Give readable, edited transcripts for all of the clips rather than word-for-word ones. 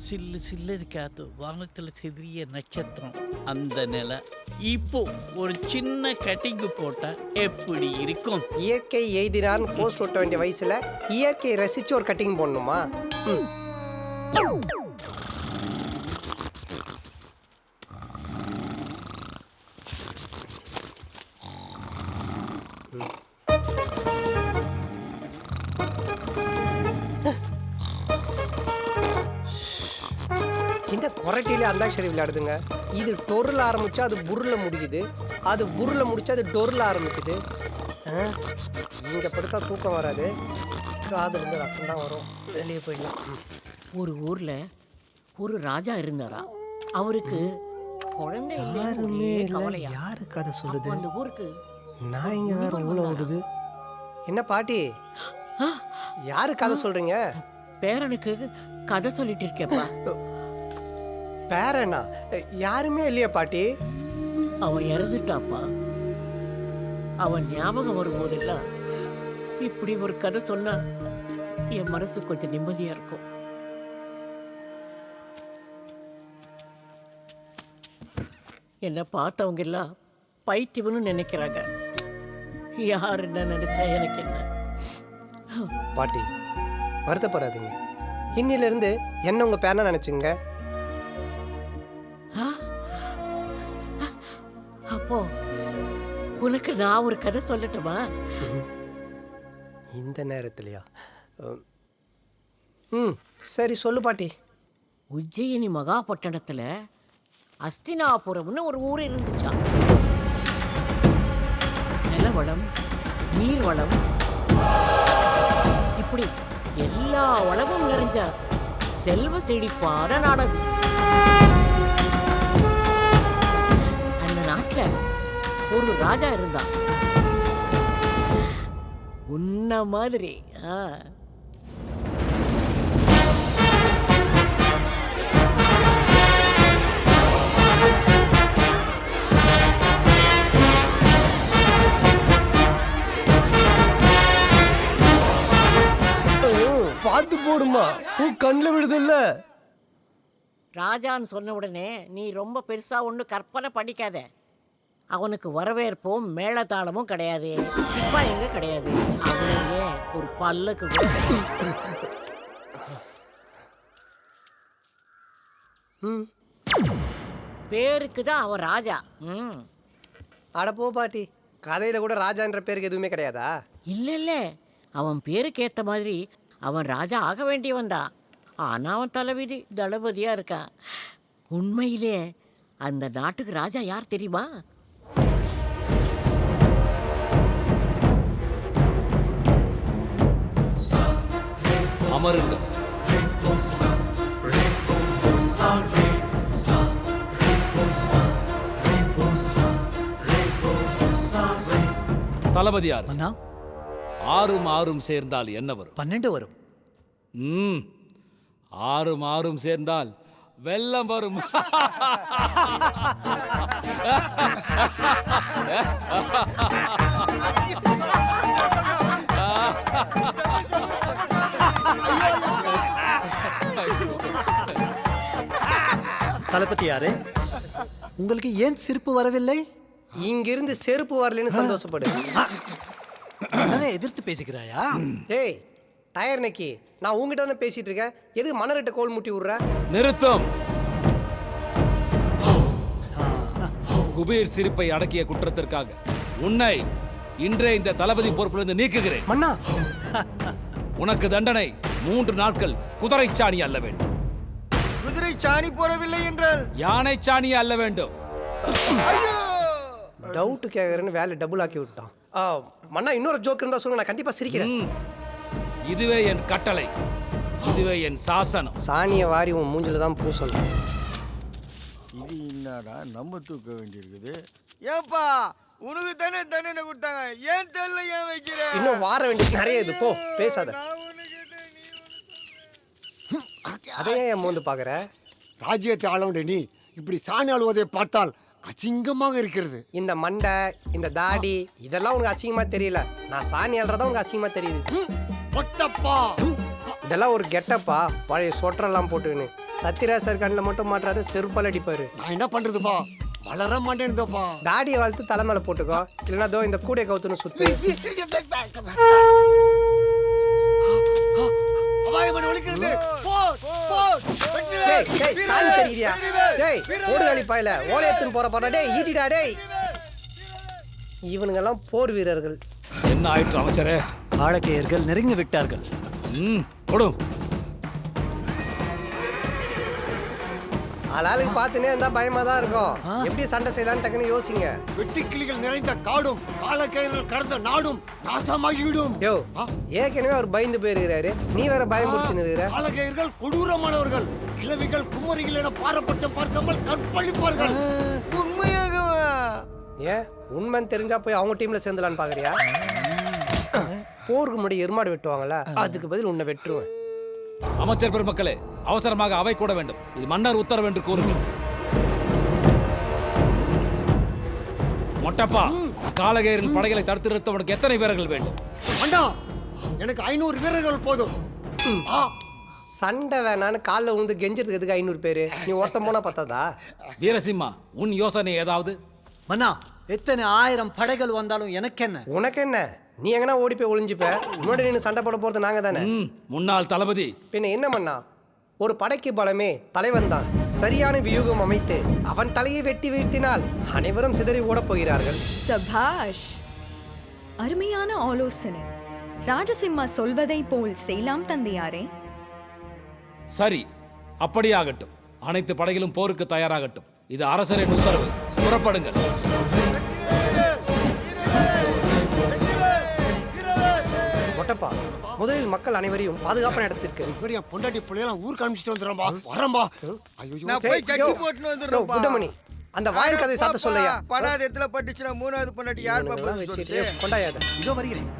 சில்லு சில்லு காத்து வானத்தில் சிறிய நட்சத்திரம் அந்த நிலை. இப்போ ஒரு சின்ன கட்டிங்கு போட்டா எப்படி இருக்கும்? இயற்கை எய்தினார்னு போஸ்ட் ஒட்ட வேண்டிய வயசுல இயற்கையை ரசிச்சு ஒரு கட்டிங் போடணுமா? இந்த கொரட்டியில அந்தாக்ஷரி விளையாடுதுங்க. இது டொருல ஆரம்பிச்சா அது புருல முடியுது, அது புருல முடிச்சா அது டொருல ஆரம்பிக்குது. இங்க படுத்தா தூக்கம் வராது, காதுல இருந்து ரத்தம் தான் வரும். வெளியே போயிடலாம். ஒரு ஊர்ல ஒரு ராஜா இருந்தாரா. அவருக்கு குழந்தை யாருமே இல்லையே இல்ல. கவலையா. யாரு கதை சொல்லுது? அந்த ஊருக்கு நான் இங்க வேற ஊழ விடுது. என்ன பாட்டி, யாரு கதை சொல்றீங்க? பேரனுக்கு கதை சொல்லிட்டு இருக்கேப்பா. பேரனா? யாருமே இல்லையா பாட்டி? அவன் இறந்துட்டாப்பா. அவன் ஞாபகம் வரும்போதெல்லாம் இப்படி ஒரு கதை சொன்னா என் மனசு கொஞ்சம் நிம்மதியா இருக்கும். என்ன பார்த்தவங்க எல்லாம் பைத்தியம்னு நினைக்கிறாங்க. யார் என்ன நினைச்சா எனக்கு என்ன? பாட்டி வருத்தப்படாதீங்க. இன்னில இருந்து என்ன உங்க பேரனா நினைச்சுங்க. அப்போ உனக்கு நான் ஒரு கதை சொல்லட்டுமா? இந்த நேரத்துலயா? சரி சொல்லு பாட்டி. உஜ்ஜயினி மகாபட்டணத்துல அஸ்தினாபுரம்னு ஒரு ஊர் இருந்துச்சாம். நிலவளம், நீர்வளம், இப்படி எல்லா வளமும் நிறைஞ்ச செல்வ செழிப்பான நாடது. அந்த நாட்டுல ஒரு ராஜா இருந்தான். உன்ன மாதிரி. பார்த்து போடுமா, பூ கண்ணில் விடுதில்ல. ராஜான்னு சொன்ன உடனே நீ ரொம்ப பெருசா ஒன்று கற்பனை பண்ணிக்காத. அவனுக்கு வரவேற்பும் மேளதாளமும் கிடையாது, சிப்பாயிங்க கிடையாது, அவனுங்க ஒரு பல்லக்கு கூட கிடையாது. பேருக்கு தான் அவன் ராஜா. அட போ பாட்டி, கதையில கூட ராஜான்ற பேருக்கு எதுவுமே கிடையாதா? இல்ல இல்ல, அவன் பேருக்கு ஏத்த மாதிரி அவன் ராஜா ஆக வேண்டியவன் தான். ஆனா அவன் தலைவிதி தளபதியா இருக்கான். உண்மையிலே அந்த நாட்டுக்கு ராஜா யார் தெரியுமா? அமருங்க. தளபதி யார்? அண்ணா 6ம் 6ம் சேர்ந்தால் என்ன வரும்? 12 வரும். 6ம் 6ம் சேர்ந்தால் வெள்ளம் வரும். தளபதி யாரு? உங்களுக்கு ஏன் சிரிப்பு வரவில்லை? இங்கிருந்து செருப்பு வரலன்னு சந்தோஷப்படு. எதிர்த்து பேசுகிறாயா? ஏய் டயர் நக்கி, நான் உங்ககிட்ட தானே பேசிட்டு இருக்கேன். எதுக்கு மணரட்ட கோல் முட்டி விடுற? நிறுத்தம். குபீர் சிரிப்பை அடக்கிய குற்றத்திற்காக உன்னை இன்றே இந்த தளபதி பொறுப்பிலிருந்து நீக்குகிறேன். மன்னா, உனக்கு தண்டனை 3 நாட்கள் குதிரை சாணி அல்ல வேண்டும். குதிரை சாணி போடவில்லை என்றால் யானை சாணி அல்ல வேண்டும். டவுட் கேக்குறேன்னு வேலை டபுள் ஆக்கி விட்டான். மன்னா, இன்னொரு ஜோக் இருந்தா சொல்லுங்க, நான் கண்டிப்பா சிரிக்கிறேன். இதுவே என் கட்டளை, இதுவே என் சாசனம். சாணியை வாரி உன் மூஞ்சில தான் பூசணும். இது என்னடா நம்ம தூக்க வேண்டியிருக்குது? ஏப்பா உனக்கு தானே தண்டனை கொடுத்தாங்க, ஏன் தெரியல ஏன் வைக்கிற? இன்னும் வார வேண்டியது நிறைய இது. போ பேசாத. அதையே என் மோந்து பாக்குற. ராஜ்யத்தை ஆளவுண்ட நீ இப்படி சாணி அழுவதை பார்த்தால் அசிங்கமாக இருக்கிறது. இந்த மண்டை, இந்த தாடி, இதெல்லாம் உனக்கு அசிங்கமா தெரியல. நான் சாணி ஆள்றதா உனக்கு அசிங்கமா தெரியுது. பொட்டப்பா, இதெல்லாம் ஒரு கெட்டப்பா, பழைய சொட்டரெல்லாம் போட்டுக்கின்னு. சத்யராஜ் சார் கண்ணில் மட்டும் மாற்றாத செருப்பால் அடிப்பாரு. நான் என்ன பண்றதுப்பா, வளர மாட்டேன்னுப்பா. தாடியை வளர்த்து தலை மேலே போட்டுக்கோ, இல்லைன்னா தோ இந்த கூடைய கவுத்துன்னு சுத்து. அபாயமணி ஒலிக்கிறது. போர், போர், வெற்றி வேல், டேய், டேய், வீரவேல், சாமி தெரியுறியா? வீரவேல், டேய், வீரவேல். ஓடுகாலி பாயில ஓலை எடுத்துன்னு போற பாடா. டேய், ஈட்டிடா டேய். இவனுங்கெல்லாம் போர் வீரர்கள். என்ன ஆயிற்று அமைச்சரே? காளக்கையர்கள் நெருங்கி விட்டார்கள். கொடு. ஆளாளுக்கு பார்த்துனே இருந்தா பயமா தான் இருக்கும். எப்படி சண்டை செய்யலாம்னு டக்குன்னு யோசிங்க. வெட்டுக்கிளிகள் நிறைந்த காடும் காலக்கயிறுகள் கடந்த நாடும் நாசமாகிவிடும். யோ, ஏற்கனவே அவர் பயந்து போயிருக்கிறாரு, நீ வேற பயமுறுத்தி நிற்கிற. காலக்கயிறுகள் கொடூரமானவர்கள். கிழவிகள் குமரிகள் என பாரபட்சம் பார்க்காமல் கற்பழிப்பார்கள். உண்மையாகவா? ஏன் உண்மைன்னு தெரிஞ்சா போய் அவங்க டீம்ல சேர்ந்துலான்னு பாக்குறியா? போருக்கு முன்னாடி எருமாடு வெட்டுவாங்கல்ல, அதுக்கு பதில் உன்னை வெட்டுருவேன். அமைச்சர் பெருமக்களே, அவசரமாக அவை கூட வேண்டும். இது மன்னர் உத்தரவு என்று கூறுங்கள். மொட்டப்பா, காலகேயரின் படைகளை தடுத்து நிறுத்த உனக்கு எத்தனை வீரர்கள் வேண்டும்? அண்ணா, எனக்கு 500 வீரர்கள் போதும். ஆ, சண்டை வேணான்னு காலில் விழுந்து கெஞ்சிறதுக்கு எதுக்கு 500 பேரு? நீ ஒருத்தன் போனா பத்தாதா? வீரசிம்மா, உன் யோசனை ஏதாவது? மன்னா, எத்தனை 1000 படைகள் வந்தாலும் எனக்கு என்ன? உனக்கு என்ன? நீ எங்கன்னா ஓடி போய் ஒளிஞ்சுப்ப. முன்னாடி நின்று சண்டை போட போறது நாங்க தானே. முன்னாள் தளபதி. பின்ன என்ன பண்ணா? ஒரு படைக்கு பலமே தலைவன் தான். சரியான வியூகம் அமைத்து அவன் தலையை வெட்டி வீழ்த்தினால் அனைவரும் சிதறி ஓடப் போகிறார்கள். சபாஷ், அருமையான ஆலோசனை. ராஜசிம்மா சொல்வதை போல் செய்யலாம் தந்தையாரே. சரி, அப்படியாகட்டும். அனைத்து படைகளும் போருக்கு தயாராகட்டும். இது அரசரின் உத்தரவு. புறப்படுங்கள். மொட்டப்பா, முதலில் மக்கள் அனைவரையும் பாதுகாப்பான இடத்திற்கு. இப்படி என் பொண்டாட்டி பிள்ளையெல்லாம் ஊருக்கு அனுப்பிச்சிட்டு வந்துடுறேன்பா. வரேன்பா. ஐயோ, நான் டேய், போய் கட்டி யோ, போட்டுன்னு யோ, வந்துடுறேன்ப்பா. குட்டமணி, அந்த வாயில் கதை சாத்த சொல்லையா? படாத இடத்துல பட்டுச்சுன்னா மூணாவது பொண்டாட்டி யார் இவனுங்கெல்லாம் பாப்பா வச்சுட்டு சொல்லிட்டு? கொண்டாயாத. இதோ வருகிறேன்.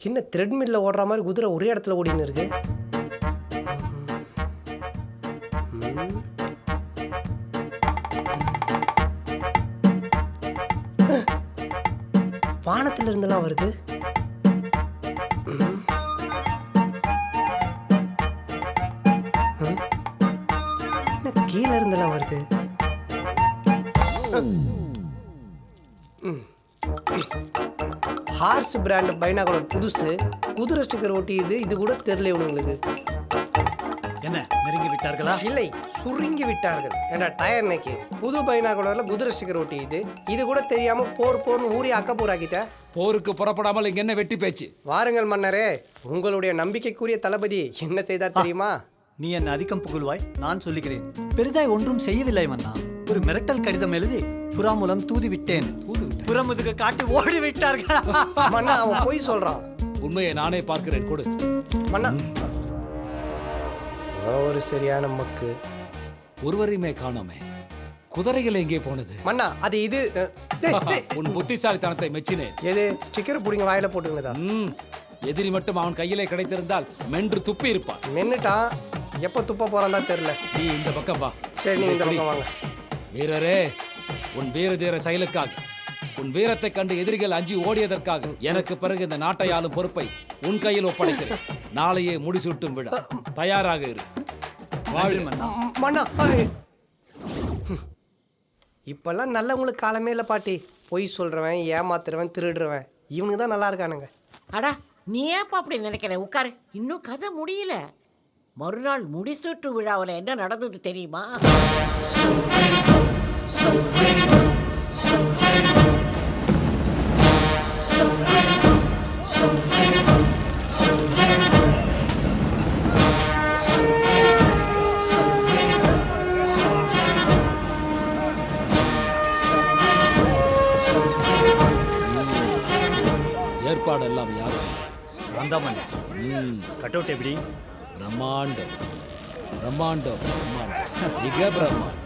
இன்னும் த்ரெட்மில்ல ஓடுற மாதிரி குதிரை ஒரே இடத்துல ஓடின்னு இருக்கு. வானத்துல இருந்தெல்லாம் வருது. என்ன கீழே இருந்தெல்லாம் வருது. ஹார்ஸ் பிராண்ட் பைனாகுலர் புதுசு, குதிரை ஸ்டிக்கர் ஒட்டியது. இது கூட தெரியல இவனுங்களுக்கு. என்ன நெருங்கி விட்டார்களா? இல்லை, சுருங்கி விட்டார்கள். ஏண்டா டயர் நெக்கி புது பைனாகுலர்ல குதிரை ஸ்டிக்கர் ஒட்டியது. இது கூட தெரியாம போர் போர்னு ஊறி அக்கப்பூராக்கிட்ட. போருக்கு புறப்படாமல் இங்க என்ன வெட்டி பேச்சு? வாருங்கள் மன்னரே, உங்களுடைய நம்பிக்கைக்குரிய தளபதி என்ன செய்தார் தெரியுமா? நீ என்ன அதிகம் புகழ்வாய், நான் சொல்லுகிறேன். பெரிதாய் ஒன்றும் செய்யவில்லை மன்னா. ஒரு மிரட்டல் கடிதம் எழுதி புறா மூலம் தூதி விட்டேன். புறமுதுக காட்டி ஓடி விட்டார்கள். மன்னா, அவன் பொய் சொல்றான். உண்மையை நானே பார்க்கிறேன். கொடு. மன்னா, ஒரு சரியான மக்கு. ஒருவரையுமே காணோமே. குதிரைகள் எங்கே போனது? மன்னா, அது இது. டேய், டேய். உன் புத்திசாலித்தனத்தை மெச்சினேன். எது ஸ்டிக்கர் புடிங்க வாயில போட்டுங்கதா? எதிரி மட்டும் அவன் கையிலே கிடைத்திருந்தால் மென்று துப்பி இருப்பான். நின்னுட்டான், எப்ப துப்ப போறான் தான் தெரியல. நீ இந்த பக்கம் வா. சரி, நீ இந்த பக்கம் வாங்க. வீரரே, உன் வீர தீர செயலுக்காக, உன் வீரத்தை கண்டு எதிரிகள் அஞ்சி ஓடியதற்காக எனக்கு பிறகு இந்த நாட்டை ஆளும் பொறுப்பை உன் கையில் ஒப்படைக்கிறேன். நாளையே முடிசூட்டும் விழா. தயாராக இரு. வாழ் மன்னா. மன்னா, இப்பெல்லாம் நல்லவங்களுக்கு காலமே இல்லை பாட்டி. பொய் சொல்றவன், ஏமாத்துறவன், திருடுறவன், இவனுக்கு தான் நல்லா இருக்கானுங்க. அடா, நீ ஏப்பா அப்படி நினைக்கிற? உட்காரு, இன்னும் கதை முடியல. மறுநாள் முடிசூட்டு விழாவில் என்ன நடந்தது தெரியுமா? ஏற்பாடெல்லாம் யாரும்? வந்தாமன். கட்டவுட் எப்படி? பிரம்மாண்டம், பிரம்மாண்டம், பிரம்மாண்டம், மிக பிரம்மாண்டம்.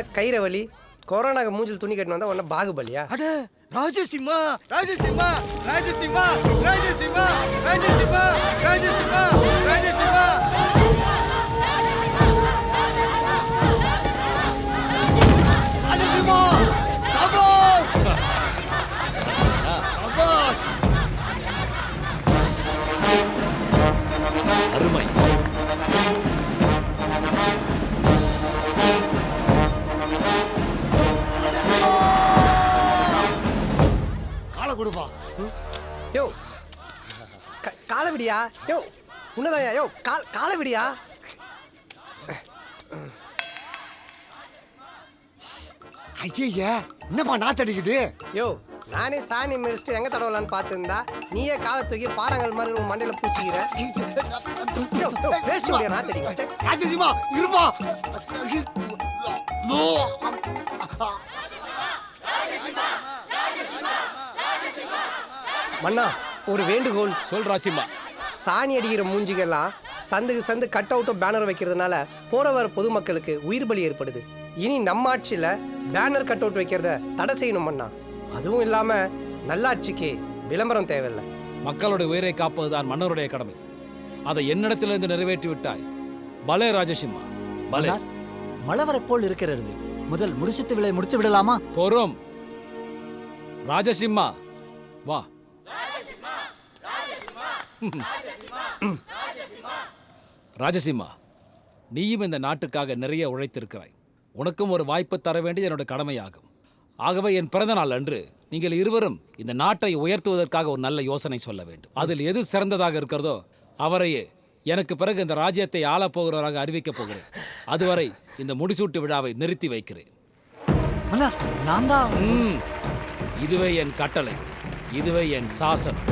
முதல்ல கயிறை வலி, கொரோனாக்கு மூஞ்சில் துணி கட்டினு வந்தா உடனே பாகுபலியா? அட ராஜசிம்மா ராஜசிம்மா ராஜசிம்மா ராஜசிம்மா ராஜசிம்மா ராஜசிம்மா ராஜசிம்மா ராஜசிம்மா சபாஸ் சபாஸ். அருமை. காலை கொடுப்பா. யோ காலை விடியா? யோ உன்னதாயா? யோ காலை விடியா? ஐயே என்னப்பா நாத்தடிக்குது? யோ நானே சாணி மிரிச்சிட்டு எங்க தடவலான்னு பார்த்துருந்தா நீயே காலை தூக்கி பாறாங்கல் மாதிரி உன் மண்டையில பூசிக்கிற. வேஸ்ட் முடியா நாத்தடிக்க. ராஜசிம்மா இருப்பா. மன்னா ஒரு வேண்டுகோள். சொல் ராசிம்மா. சாணி அடிக்கிற மூஞ்சிகள்லாம் சந்துக்கு சந்து கட் அவுட்டும் பேனர் வைக்கிறதுனால போற வர பொதுமக்களுக்கு உயிர் பலி ஏற்படுது. இனி நம்ம ஆட்சியில பேனர் கட் அவுட் வைக்கிறத தடை செய்யணும் மன்னா. அதுவும் இல்லாம நல்லாட்சிக்கு விளம்பரம் தேவையில்லை. மக்களுடைய உயிரை காப்பதுதான் மன்னருடைய கடமை. அதை என்னிடத்திலிருந்து நிறைவேற்றி விட்டாய். பலே ராஜசிம்மா பலே. மழை வரப்போல் இருக்கிறது. முதல் முடிசுத்து விலை முடித்து விடலாமா? பொறும் ராஜசிம்மா வா. ராஜசிம்மா, நீயும் இந்த நாட்டுக்காக நிறைய உழைத்திருக்கிறாய். உனக்கும் ஒரு வாய்ப்பு தர வேண்டியது என்னோட கடமையாகும். ஆகவே என் பிறந்த நாள் அன்று நீங்கள் இருவரும் இந்த நாட்டை உயர்த்துவதற்காக ஒரு நல்ல யோசனை சொல்ல வேண்டும். அதில் எது சிறந்ததாக இருக்கிறதோ அவரையே எனக்கு பிறகு இந்த ராஜ்யத்தை ஆளப்போகிறவராக அறிவிக்கப் போகிறேன். அதுவரை இந்த முடிசூட்டு விழாவை நிறுத்தி வைக்கிறேன். நான் தான். இதுவே என் கட்டளை, இதுவே என் சாசனம்.